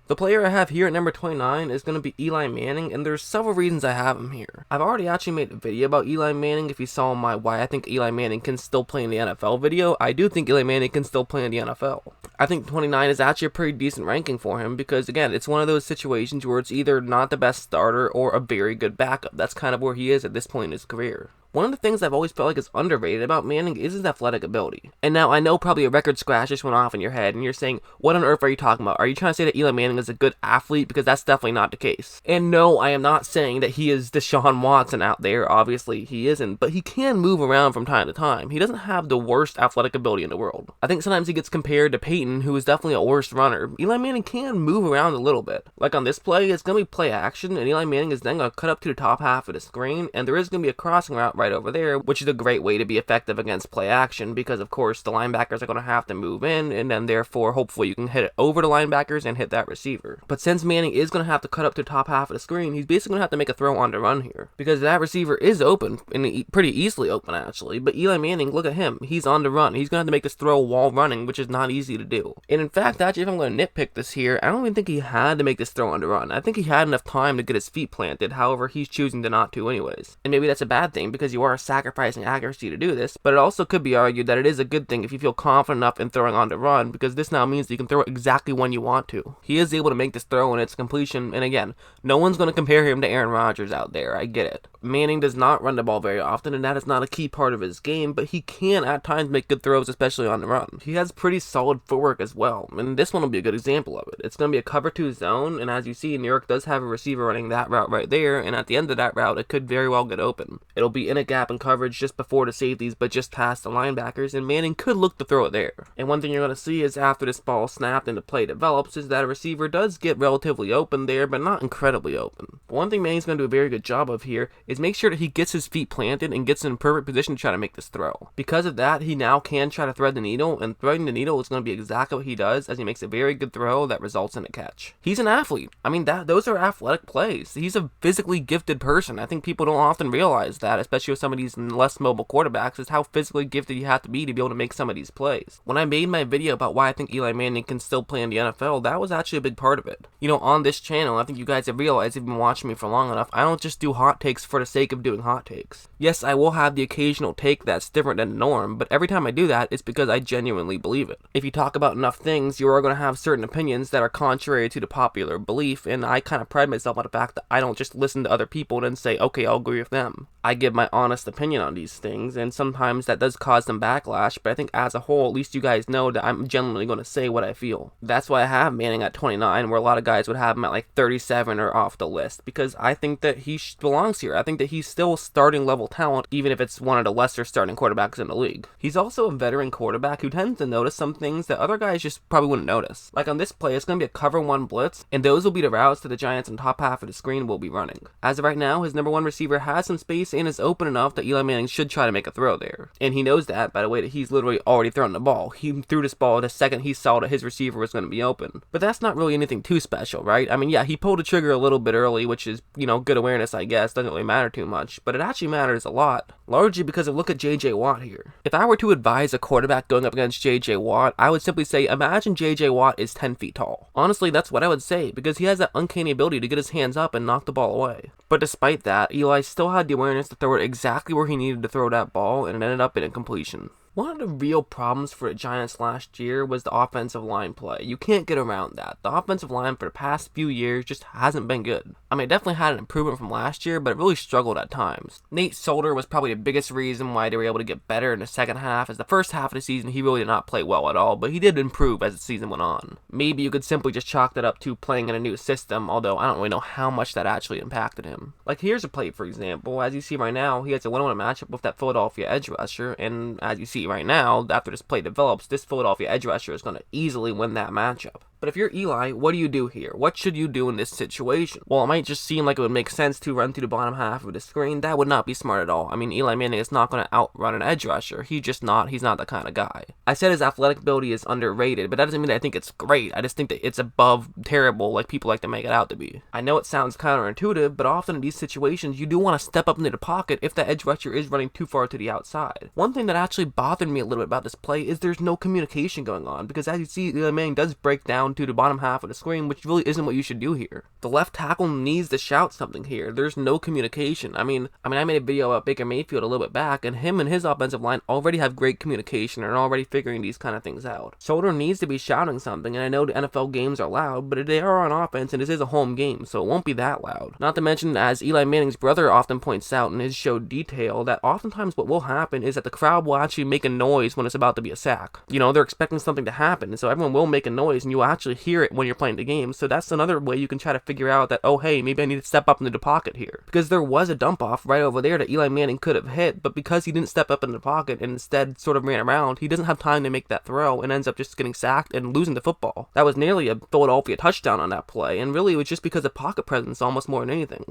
The player I have here at number 29 is going to be Eli Manning, and there's several reasons I have him here. I've already actually made a video about Eli Manning. If you saw my why I think Eli Manning can still play in the NFL video, I do think Eli Manning can still play in the NFL. I think 29 is actually a pretty decent ranking for him because, again, it's one of those situations where it's either not the best starter or a very good backup. That's kind of where he is at this point in his career. One of the things I've always felt like is underrated about Manning is his athletic ability. And now I know probably a record scratch just went off in your head and you're saying, what on earth are you talking about? Are you trying to say that Eli Manning is a good athlete? Because that's definitely not the case. And no, I am not saying that he is Deshaun Watson out there. Obviously he isn't, but he can move around from time to time. He doesn't have the worst athletic ability in the world. I think sometimes he gets compared to Peyton, who is definitely a worse runner. Eli Manning can move around a little bit. Like on this play, it's going to be play action, and Eli Manning is then going to cut up to the top half of the screen, and there is going to be a crossing route right over there, which is a great way to be effective against play action because, of course, the linebackers are going to have to move in, and then therefore, hopefully, you can hit it over the linebackers and hit that receiver. But since Manning is going to have to cut up to the top half of the screen, he's basically going to have to make a throw on the run here because that receiver is open, and pretty easily open, actually. But Eli Manning, look at him. He's on the run. He's going to have to make this throw while running, which is not easy to do. And in fact, actually, if I'm going to nitpick this here, I don't even think he had to make this throw on the run. I think he had enough time to get his feet planted. However, he's choosing to not to anyways. And maybe that's a bad thing because you are sacrificing accuracy to do this, but it also could be argued that it is a good thing if you feel confident enough in throwing on the run because this now means that you can throw it exactly when you want to. He is able to make this throw and its completion, and again, no one's going to compare him to Aaron Rodgers out there. I get it. Manning does not run the ball very often, and that is not a key part of his game, but he can at times make good throws, especially on the run. He has pretty solid footwork as well, and this one will be a good example of it. It's going to be a cover 2 zone, and as you see, New York does have a receiver running that route right there, and at the end of that route, it could very well get open. It'll be in a gap in coverage just before the safeties, but just past the linebackers, and Manning could look to throw it there. And one thing you're going to see is after this ball snapped and the play develops is that a receiver does get relatively open there, but not incredibly open. But one thing Manning's going to do a very good job of here is make sure that he gets his feet planted and gets in perfect position to try to make this throw. Because of that, he now can try to thread the needle, and threading the needle is going to be exactly what he does as he makes a very good throw that results in a catch. He's an athlete. I mean, those are athletic plays. He's a physically gifted person. I think people don't often realize that, especially with some of these less mobile quarterbacks, is how physically gifted you have to be able to make some of these plays. When I made my video about why I think Eli Manning can still play in the NFL, that was actually a big part of it. You know, on this channel, I think you guys have realized if you've been watching me for long enough, I don't just do hot takes for the sake of doing hot takes. Yes, I will have the occasional take that's different than the norm, but every time I do that, it's because I genuinely believe it. If you talk about enough things, you are going to have certain opinions that are contrary to the popular belief, and I kind of pride myself on the fact that I don't just listen to other people and then say, okay, I'll agree with them. I give my honest opinion on these things, and sometimes that does cause some backlash, but I think as a whole, at least you guys know that I'm genuinely going to say what I feel. That's why I have Manning at 29, where a lot of guys would have him at like 37 or off the list, because I think that he belongs here. I think that he's still starting level talent, even if it's one of the lesser starting quarterbacks in the league. He's also a veteran quarterback who tends to notice some things that other guys just probably wouldn't notice. Like on this play, it's going to be a cover 1 blitz, and those will be the routes that the Giants in the top half of the screen will be running. As of right now, his number 1 receiver has some space and is open enough that Eli Manning should try to make a throw there. And he knows that, by the way, that he's literally already thrown the ball. He threw this ball the second he saw that his receiver was going to be open. But that's not really anything too special, right? I mean, yeah, he pulled the trigger a little bit early, which is, you know, good awareness, I guess. Doesn't really matter too much. But it actually matters a lot. Largely because of look at J.J. Watt here. If I were to advise a quarterback going up against J.J. Watt, I would simply say, imagine J.J. Watt is 10 feet tall. Honestly, that's what I would say, because he has that uncanny ability to get his hands up and knock the ball away. But despite that, Eli still had the awareness to throw it exactly where he needed to throw that ball, and it ended up in a completion. One of the real problems for the Giants last year was the offensive line play. You can't get around that. The offensive line for the past few years just hasn't been good. I mean, it definitely had an improvement from last year, but it really struggled at times. Nate Solder was probably the biggest reason why they were able to get better in the second half, as the first half of the season he really did not play well at all, but he did improve as the season went on. Maybe you could simply just chalk that up to playing in a new system, although I don't really know how much that actually impacted him. Like here's a play, for example. As you see right now, he has a 1-on-1 matchup with that Philadelphia edge rusher, and as you see right now, after this play develops, this Philadelphia edge rusher is going to easily win that matchup. But if you're Eli, what do you do here? What should you do in this situation? Well, it might just seem like it would make sense to run through the bottom half of the screen. That would not be smart at all. I mean, Eli Manning is not going to outrun an edge rusher. He's not that kind of guy. I said his athletic ability is underrated, but that doesn't mean that I think it's great. I just think that it's above terrible, like people like to make it out to be. I know it sounds counterintuitive, but often in these situations, you do want to step up into the pocket if the edge rusher is running too far to the outside. One thing that actually bothered me a little bit about this play is there's no communication going on, because as you see, Eli Manning does break down down to the bottom half of the screen, which really isn't what you should do here. The left tackle needs to shout something here. There's no communication. I made a video about Baker Mayfield a little bit back, and him and his offensive line already have great communication and are already figuring these kind of things out. Shoulder needs to be shouting something, and I know the NFL games are loud, but they are on offense, and this is a home game, so it won't be that loud. Not to mention, as Eli Manning's brother often points out in his show Detail, that oftentimes what will happen is that the crowd will actually make a noise when it's about to be a sack. They're expecting something to happen, and so everyone will make a noise, and you will actually hear it when you're playing the game. So that's another way you can try to figure out that, oh hey, maybe I need to step up into the pocket here. Because there was a dump off right over there that Eli Manning could have hit, but because he didn't step up in the pocket and instead sort of ran around, he doesn't have time to make that throw and ends up just getting sacked and losing the football. That was nearly a Philadelphia touchdown on that play, and really it was just because of pocket presence almost more than anything.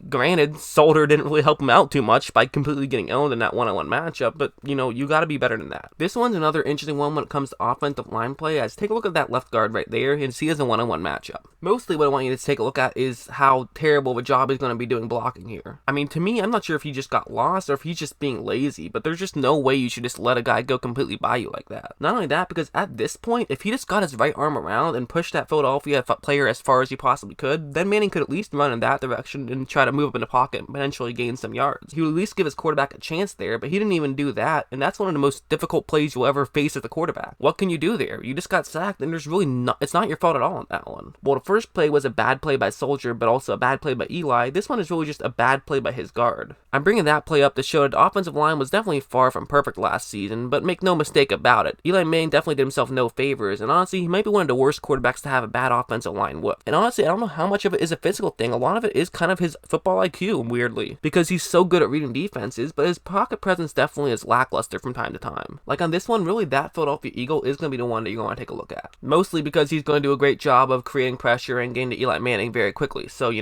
Granted, Solder didn't really help him out too much by completely getting owned in that one-on-one matchup, but you gotta be better than that. This one's another interesting one when it comes to offensive line play, as take a look at that left guard right there and see it as a one-on-one matchup. Mostly what I want you to take a look at is how terrible of a job he's going to be doing blocking here. To me, I'm not sure if he just got lost or if he's just being lazy, but there's just no way you should just let a guy go completely by you like that. Not only that, because at this point, if he just got his right arm around and pushed that Philadelphia player as far as he possibly could, then Manning could at least run in that direction and try to move up in the pocket and potentially gain some yards. He would at least give his quarterback a chance there, but he didn't even do that, and that's one of the most difficult plays you'll ever face as a quarterback. What can you do there? You just got sacked, and it's not your fault at all on that one. Well, the first play was a bad play by Soldier, but also a bad play by Eli. This one is really just a bad play by his guard. I'm bringing that play up to show that the offensive line was definitely far from perfect last season, but make no mistake about it, Eli Manning definitely did himself no favors, and honestly, he might be one of the worst quarterbacks to have a bad offensive line with. And honestly, I don't know how much of it is a physical thing. A lot of it is kind of his football IQ, weirdly, because he's so good at reading defenses, but his pocket presence definitely is lackluster from time to time. Like on this one, really that Philadelphia Eagle is going to be the one that you're going to take a look at. Mostly because he's going to do a great job of creating pressure and getting to Eli Manning very quickly, so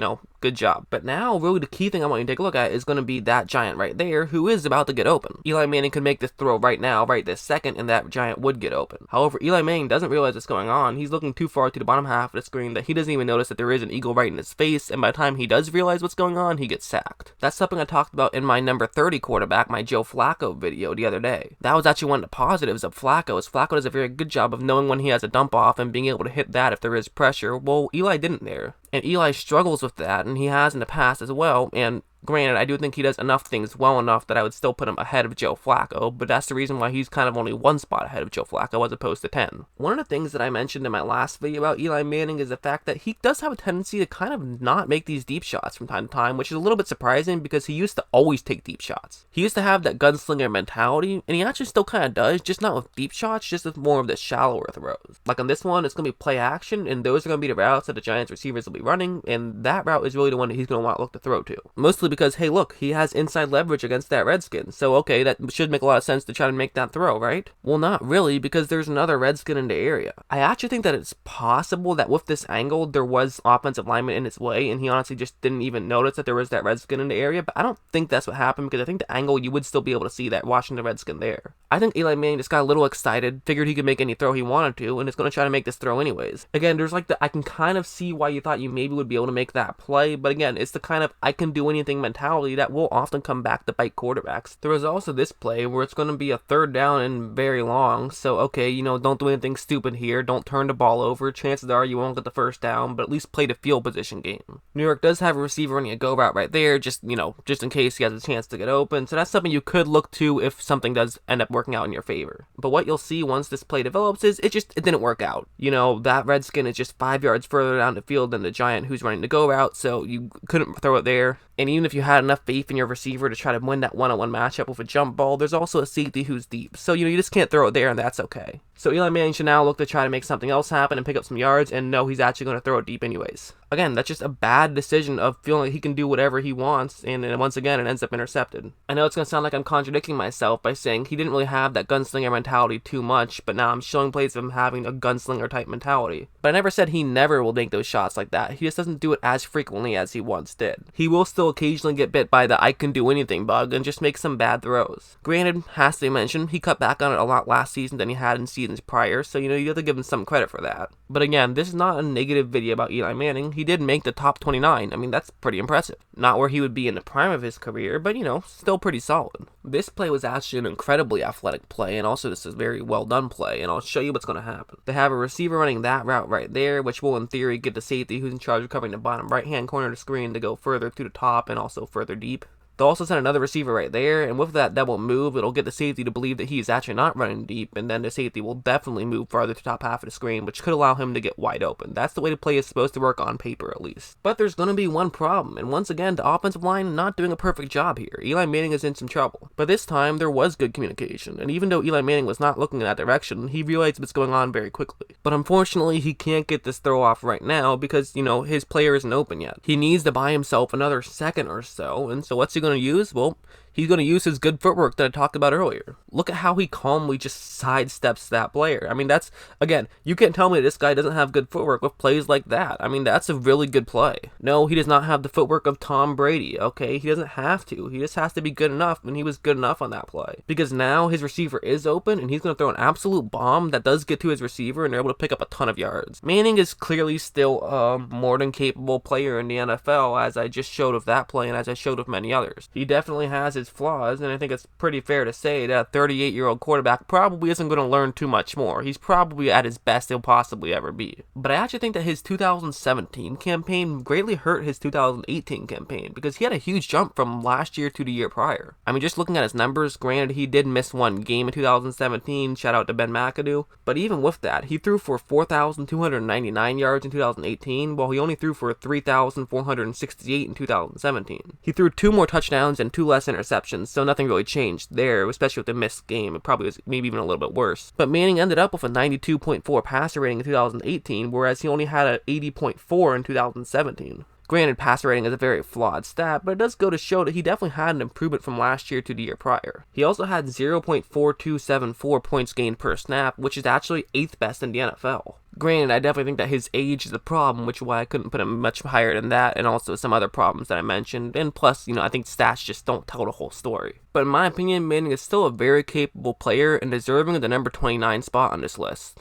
good job. But now, really the key thing I want you to take a look at is going to be that giant right there who is about to get open. Eli Manning could make this throw right now, right this second, and that giant would get open. However, Eli Manning doesn't realize what's going on. He's looking too far to the bottom half of the screen that he doesn't even notice that there is an eagle right in his face, and by the time he does realize what's going on, he gets sacked. That's something I talked about in my number 30 quarterback, my Joe Flacco video the other day. That was actually one of the positives of Flacco, is Flacco does a very good job of knowing when he has a dump off and being able to hit that if there is pressure. Well, Eli didn't there. And Eli struggles with that, and he has in the past as well, and granted, I do think he does enough things well enough that I would still put him ahead of Joe Flacco, but that's the reason why he's kind of only one spot ahead of Joe Flacco as opposed to 10. One of the things that I mentioned in my last video about Eli Manning is the fact that he does have a tendency to kind of not make these deep shots from time to time, which is a little bit surprising because he used to always take deep shots. He used to have that gunslinger mentality, and he actually still kind of does, just not with deep shots, just with more of the shallower throws. Like on this one, it's going to be play action, and those are going to be the routes that the Giants receivers will be running, and that route is really the one that he's going to want to look to throw to. Mostly because, hey look, he has inside leverage against that Redskin, so okay, that should make a lot of sense to try to make that throw, right? Well, not really, because there's another Redskin in the area. I actually think that it's possible that with this angle, there was offensive lineman in his way, and he honestly just didn't even notice that there was that Redskin in the area, but I don't think that's what happened, because I think the angle, you would still be able to see that watching the Redskin there. I think Eli Manning just got a little excited, figured he could make any throw he wanted to, and is going to try to make this throw anyways. Again, there's like I can kind of see why you thought you maybe would be able to make that play, but again, it's the kind of I can do anything mentality that will often come back to bite quarterbacks. There was also this play where it's going to be a third down and very long, so okay, don't do anything stupid here, don't turn the ball over, chances are you won't get the first down, but at least play the field position game. New York does have a receiver running a go route right there, just in case he has a chance to get open, so that's something you could look to if something does end up working out in your favor. But what you'll see once this play develops is it didn't work out. That Redskin is just 5 yards further down the field than the Giant who's running the go route, so you couldn't throw it there. And even if you had enough faith in your receiver to try to win that one-on-one matchup with a jump ball, there's also a safety who's deep. So, you just can't throw it there, and that's okay. So Eli Manning should now look to try to make something else happen and pick up some yards, and no, he's actually going to throw it deep anyways. Again, that's just a bad decision of feeling like he can do whatever he wants, and once again, it ends up intercepted. I know it's going to sound like I'm contradicting myself by saying he didn't really have that gunslinger mentality too much, but now I'm showing plays of him having a gunslinger type mentality. But I never said he never will make those shots like that. He just doesn't do it as frequently as he once did. He will still occasionally get bit by the I can do anything bug and just make some bad throws. Granted, has to be mentioned, he cut back on it a lot last season than he had in seasons prior, so you have to give him some credit for that. But again, this is not a negative video about Eli Manning. He he did make the top 29. I mean, that's pretty impressive. Not where he would be in the prime of his career, but still pretty solid. This play was actually an incredibly athletic play, and also this is a very well done play, and I'll show you what's going to happen. They have a receiver running that route right there, which will in theory get the safety who's in charge of covering the bottom right hand corner of the screen to go further to the top and also further deep. They'll also send another receiver right there, and with that double move, it'll get the safety to believe that he's actually not running deep, and then the safety will definitely move farther to the top half of the screen, which could allow him to get wide open. That's the way the play is supposed to work on paper, at least. But there's going to be one problem, and once again, the offensive line not doing a perfect job here. Eli Manning is in some trouble. But this time, there was good communication, and even though Eli Manning was not looking in that direction, he realized what's going on very quickly. But unfortunately, he can't get this throw off right now because, his player isn't open yet. He needs to buy himself another second or so, and so what's he going to use? Well, he's going to use his good footwork that I talked about earlier. Look at how he calmly just sidesteps that player. I mean, that's, again, you can't tell me this guy doesn't have good footwork with plays like that. I mean, that's a really good play. No, he does not have the footwork of Tom Brady, okay? He doesn't have to. He just has to be good enough, and he was good enough on that play. Because now his receiver is open, and he's going to throw an absolute bomb that does get to his receiver, and they're able to pick up a ton of yards. Manning is clearly still a more than capable player in the NFL, as I just showed of that play, and as I showed of many others. He definitely has his flaws, and I think it's pretty fair to say that a 38-year-old quarterback probably isn't going to learn too much more. He's probably at his best he'll possibly ever be. But I actually think that his 2017 campaign greatly hurt his 2018 campaign because he had a huge jump from last year to the year prior. I mean, just looking at his numbers, granted he did miss one game in 2017, shout out to Ben McAdoo, but even with that, he threw for 4,299 yards in 2018, while he only threw for 3,468 in 2017. He threw 2 more touchdowns and 2 less interceptions, so nothing really changed there, especially with the missed game. It probably was maybe even a little bit worse. But Manning ended up with a 92.4 passer rating in 2018, whereas he only had an 80.4 in 2017. Granted, passer rating is a very flawed stat, but it does go to show that he definitely had an improvement from last year to the year prior. He also had 0.4274 points gained per snap, which is actually 8th best in the NFL. Granted, I definitely think that his age is a problem, which is why I couldn't put him much higher than that, and also some other problems that I mentioned, and plus, I think stats just don't tell the whole story. But in my opinion, Manning is still a very capable player and deserving of the number 29 spot on this list.